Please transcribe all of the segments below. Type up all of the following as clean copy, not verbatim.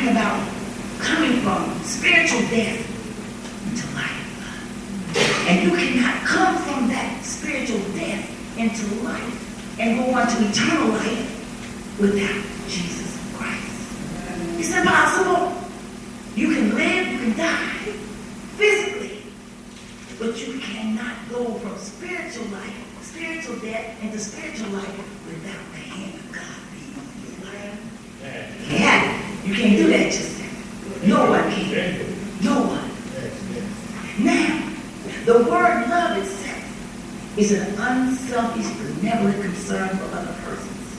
talking about coming from spiritual death into life. And you cannot come from that spiritual death into life and go on to eternal life without Jesus Christ. It's impossible. You can live, you can die physically, but you cannot go from spiritual life, spiritual death into spiritual life without the hand of God being on your life. Yeah, you can't do that yourself. No one can. No one. Now, the word love itself is an unselfish, benevolent concern for other persons.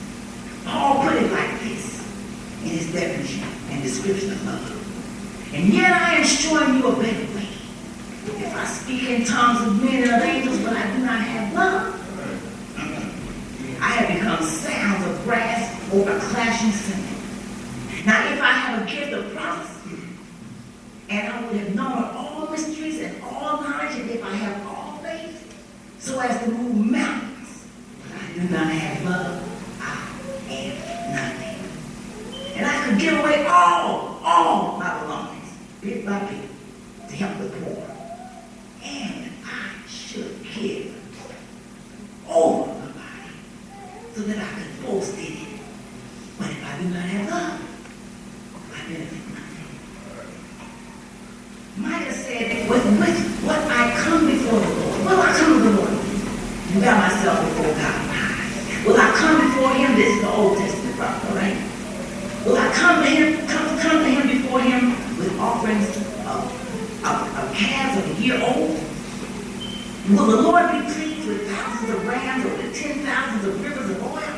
Paul put it like this in his definition and description of love. And yet I am showing you a better way. If I speak in tongues of men and of angels, but I do not have love, I have become sounds of brass or a clashing cymbal. Now, if I have a gift of prophecy, and I would have known all mysteries and all knowledge, and if I have all faith, so as to move mountains, but I do not have love, I am nothing. And I could give away all my belongings, bit by bit, to help the poor. And I should give over my body so that I could boast in it. But if I do not have love, I benefit nothing. Micah said, what I come before the Lord. Will I come to the Lord? You got myself before God. Will I come before him? This is the Old Testament prophet, right? Will I come to him before him with offerings of calves of a year old? Will the Lord be pleased with thousands of rams or with 10,000s of rivers of oil?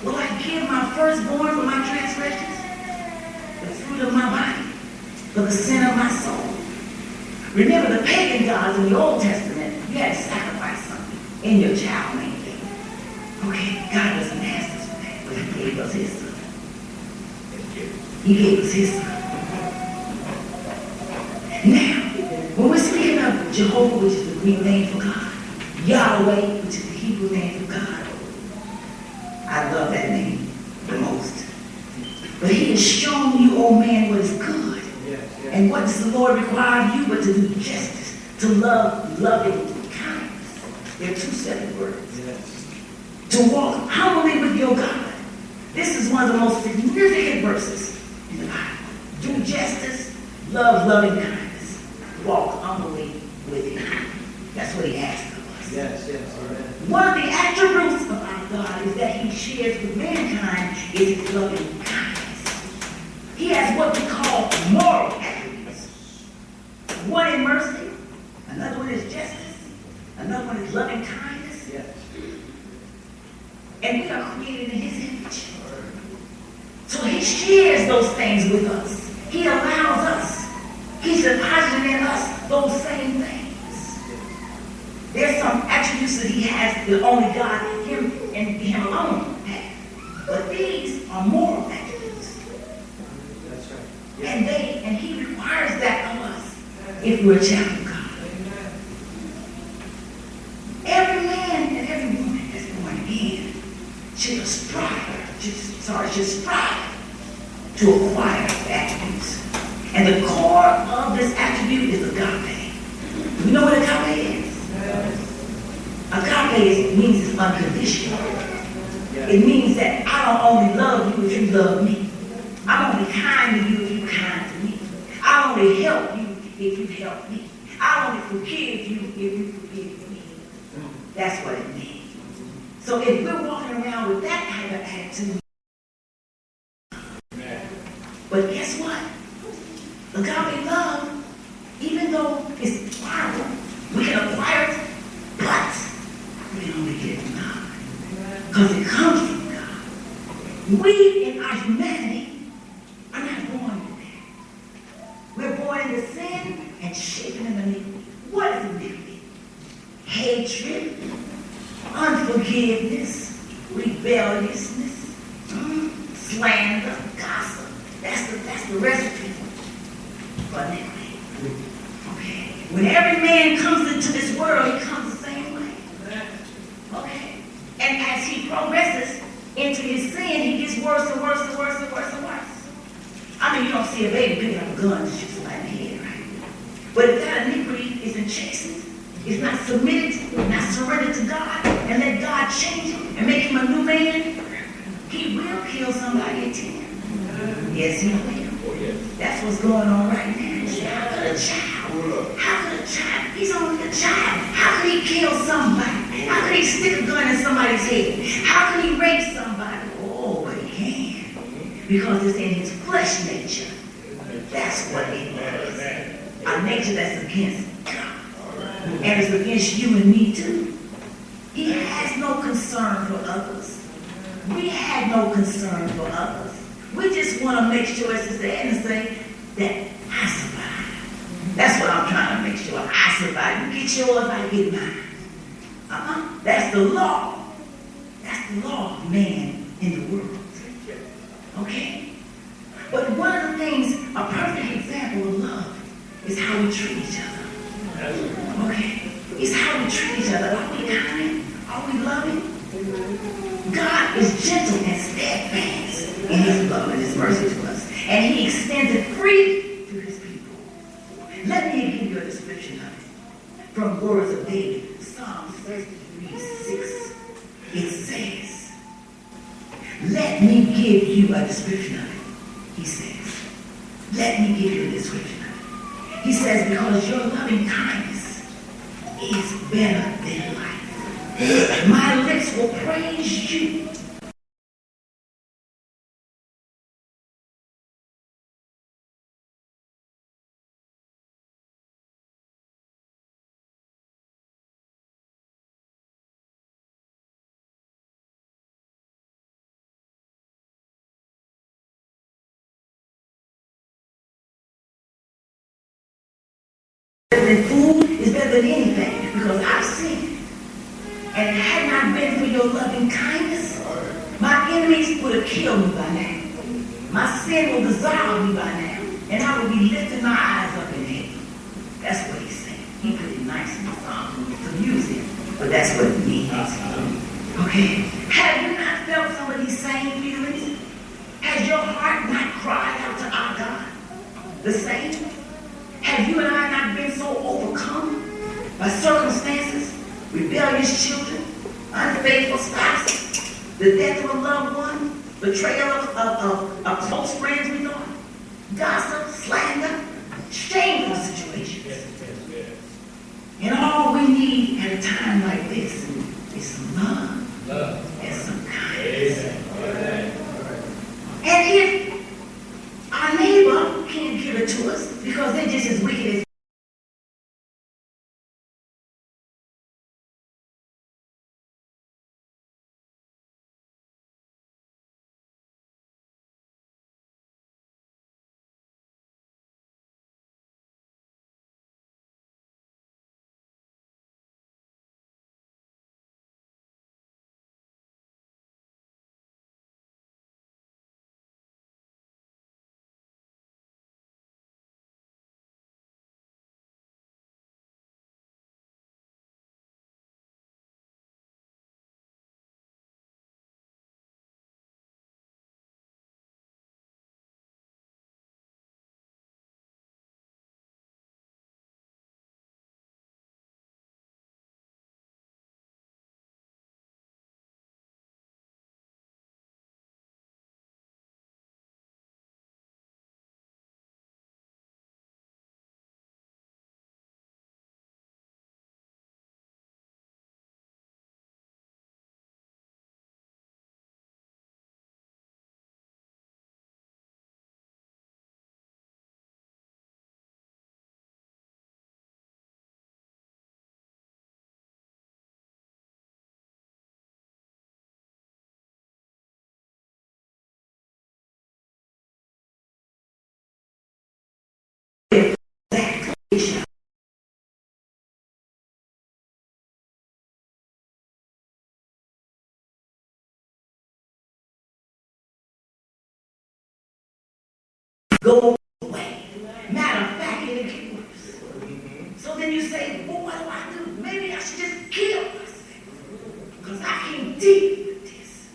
Will I give my firstborn for my transgressions, the fruit of my body, for the sin of my soul? Remember the pagan gods in the Old Testament, you had to sacrifice something in your child manger. Okay, God doesn't ask us for that, but he gave us his son. He gave us his son. Now, when we're speaking of Jehovah, which is the Greek name for God, Yahweh, which is the Hebrew name for God, I love that name the most. But he has shown you, oh man, what is good. And what does the Lord require of you but to do justice, to love loving kindness? They're two separate words. To walk humbly with your God. This is one of the most significant verses in the Bible. Do justice, love loving kindness. Walk humbly with him. That's what he asks of us. Yes. Amen. One of the attributes of our God is that he shares with mankind is his loving kindness. He has what we call moral attributes. One is mercy, another one is justice, another one is loving kindness. Yes. And we are created in his image. So he shares those things with us. He allows us. He's deposited in us those same things. There's some attributes that he has that only God, him, and him alone have. But these are moral attributes. That's right. Yeah. And he requires that of us if we're a child of God. Every man and every woman that's born again should strive to acquire attributes. And the core of this attribute is agape. Do you know what agape is? Agape means it's unconditional. It means that I don't only love you if you love me. I'm only kind to you if you're kind to me. I only help you if you help me. I only forgive you if you forgive me. That's what it means. So if we're walking around with that kind of attitude, but guess what? Agape love, even though it's acquirable, we can acquire it, but we can only get it from God. Because it comes from God. We in our humanity are not born with that. We're born into sin and shapen in iniquity. What is iniquity? Hatred, unforgiveness, rebelliousness, slander, gossip. That's the recipe for iniquity. Okay. When every man comes into this world, he comes the same way. Okay. And as he progresses into his sin, he gets worse and worse and worse and worse and worse. I I mean, you don't see a baby pick up a gun to shoot somebody in the head, right? But if that iniquity isn't chastened, is not submitted, not surrendered to God, and let God change him and make him a new man, he will kill somebody at 10. Yes, he will. That's what's going on right now. How could a child? How could a child? He's only a child. How could he kill somebody? How could he stick a gun in somebody's head? How could he rape somebody? Oh, but he can. Because it's in his flesh nature. That's what it is. A nature that's against God. And it's against you and me too. He has no concern for others. We have no concern for others. We just want to make sure, as it's there and say, that I survive. That's what I'm trying to make sure. I survive. You get yours, I get mine. That's the law. That's the law of man in the world. Okay? But one of the things, a perfect example of love is how we treat each other. Okay? It's how we treat each other. Are we kind? Are we loving? God is gentle and steadfast in his love and his mercy to us. And he extends it freely to his people. Let me give you a description of it. From words of David, Psalm 33:6. It says, let me give you a description of it. He says, let me give you a description of it. He says, because your loving kindness is better than life. My lips will praise you. Than food is better than anything, because I've seen it. And it had not been for your loving kindness, my enemies would have killed me by now. My sin will dissolve me by now, and I will be lifting my eyes up in heaven. That's what he's saying. He put it nice in the song to use it, but that's what it means. Okay? Have you not felt some of these same feelings? Has your heart not cried out to our God the same? Have you and I not been so overcome by circumstances, rebellious children, unfaithful spouses, the death of a loved one, betrayal of close friends we thought, gossip, slander, shameful situations? And all we need at a time like this is some love and some kindness. And if our neighbor can't give it to us because they're just as wicked as go away. Matter of fact, it'll get worse. So then you say, well, what do I do? Maybe I should just kill myself. Because I can't deal with this.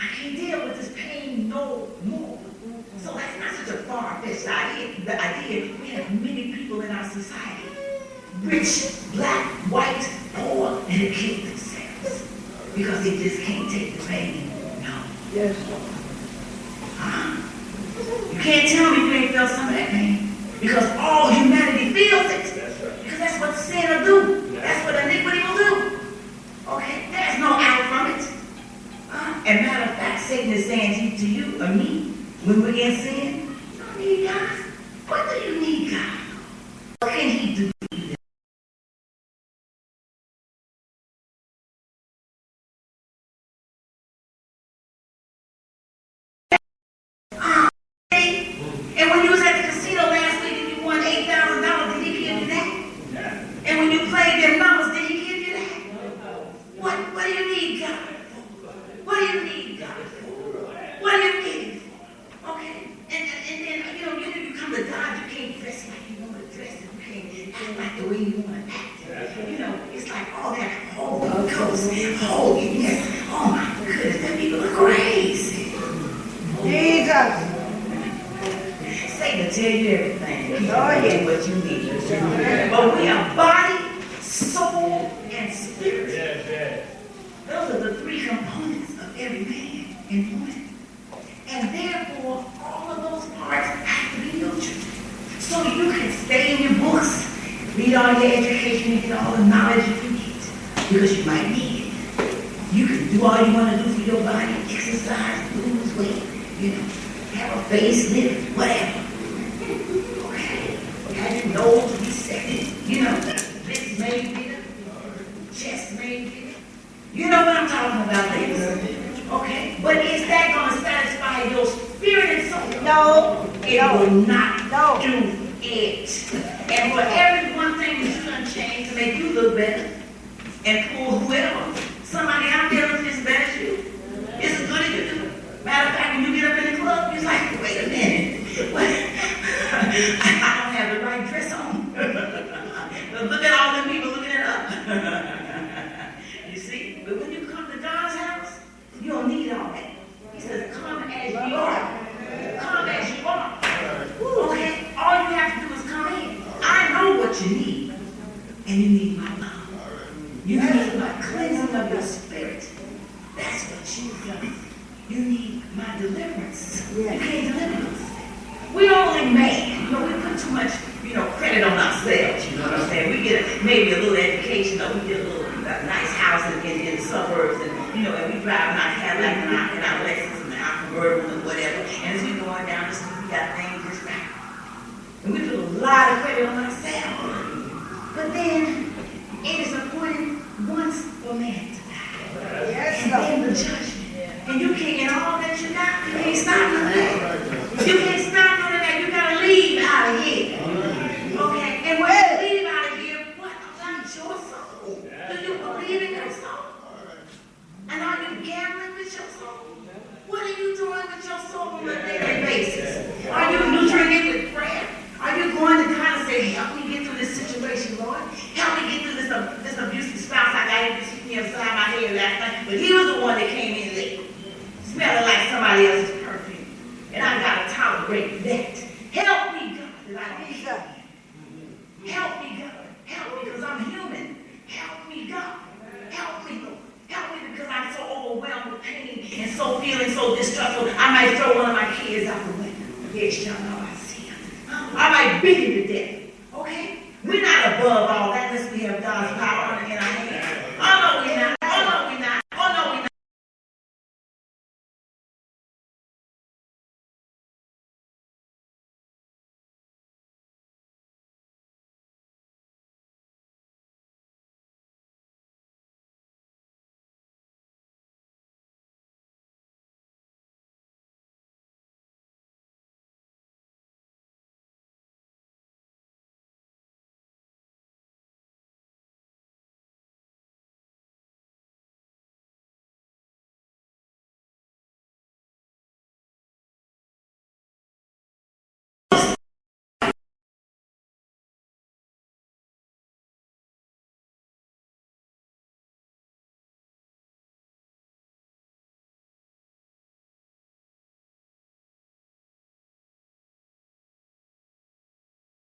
I can't deal with this pain no more. So that's not such a far-fetched the idea we have many people in our society, rich, black, white, poor, and they kill themselves because they just can't take the pain. No. Yes. You can't tell me you ain't felt some of that pain because all humanity feels it. Because that's what sin will do. That's what iniquity will do. Okay? There's no out from it. And matter of fact, Satan is saying to you or me, when we're in sin, you don't need God. What do you need God for? What can he do? And when you was at the casino last week and you won $8,000, did he give you that? And when you played them numbers, did he give you that? What do you need God for? What do you need God for? What do you need Him for? Okay? And then, you come to God, you can't dress like you want to dress, and you can't act like the way you want to act. It's like all that Holy Ghost, holiness. Oh my goodness, them people are crazy. Jesus. Satan will tell you everything. He's going to get what you need. But we are body, soul, and spirit. Those are the three components of every man and woman. And therefore, all of those parts have to be nurtured. So you can stay in your books, read all your education, and get all the knowledge you need. Because you might need it. You can do all you want to do for your body, exercise, lose weight, have a facelift, whatever. Okay? Have your nose resected, lips made bigger, chest made bigger. You know what I'm talking about, ladies. Okay? But is that going to satisfy your spirit and soul? No. It will not do it. And for every one thing that you done change to make you look better and pull whoever, somebody out there looks as bad as you, it's as good as you do. Matter of fact, when you get up in the club, you're like, wait a minute. What? I don't have the right dress on. Look at all them people looking it up. You see? But when you come to God's house, you don't need all that. He says, come as you are. Come as you are. Okay? All you have to do is come in. I know what you need. And you need my love. You need my cleansing of your spirit. That's what you need. You need my deliverance. You can't deliver us. We only man. We put too much, credit on ourselves. You know what I'm saying? We get maybe a little education, or we get a little nice house in the suburbs, and and we drive our Cadillac and our Lexus and our convertible and whatever. And as we going down the street, we got things just right. And we put a lot of credit on ourselves. But then it is appointed once for man to die. Yes, and then the judgment. And you can't get all that you got. You can't stop none of that. You can't stop none of that. You got to leave out of here. Okay? And when you leave out of here, what about your soul? Do you believe in your soul? And are you gambling with your soul? What are you doing with your soul on a daily basis? Are you nurturing it with prayer? Are you going to kind of say, help me get through this situation, Lord? Help me get through this abusive spouse I got to keep me upside my head last night. But he was the one that came in late, smelling like somebody else's perfume. And I got to tolerate that. Help me, God, that I need God. Help me, God. Help me, because I'm human. Help me, God. Help me, Lord. Help me, because I'm so overwhelmed with pain and so feeling so distrustful. I might throw one of my kids out the window. Yes, y'all know I see him. I might beat him to death. Okay? We're not above all that unless we have God's power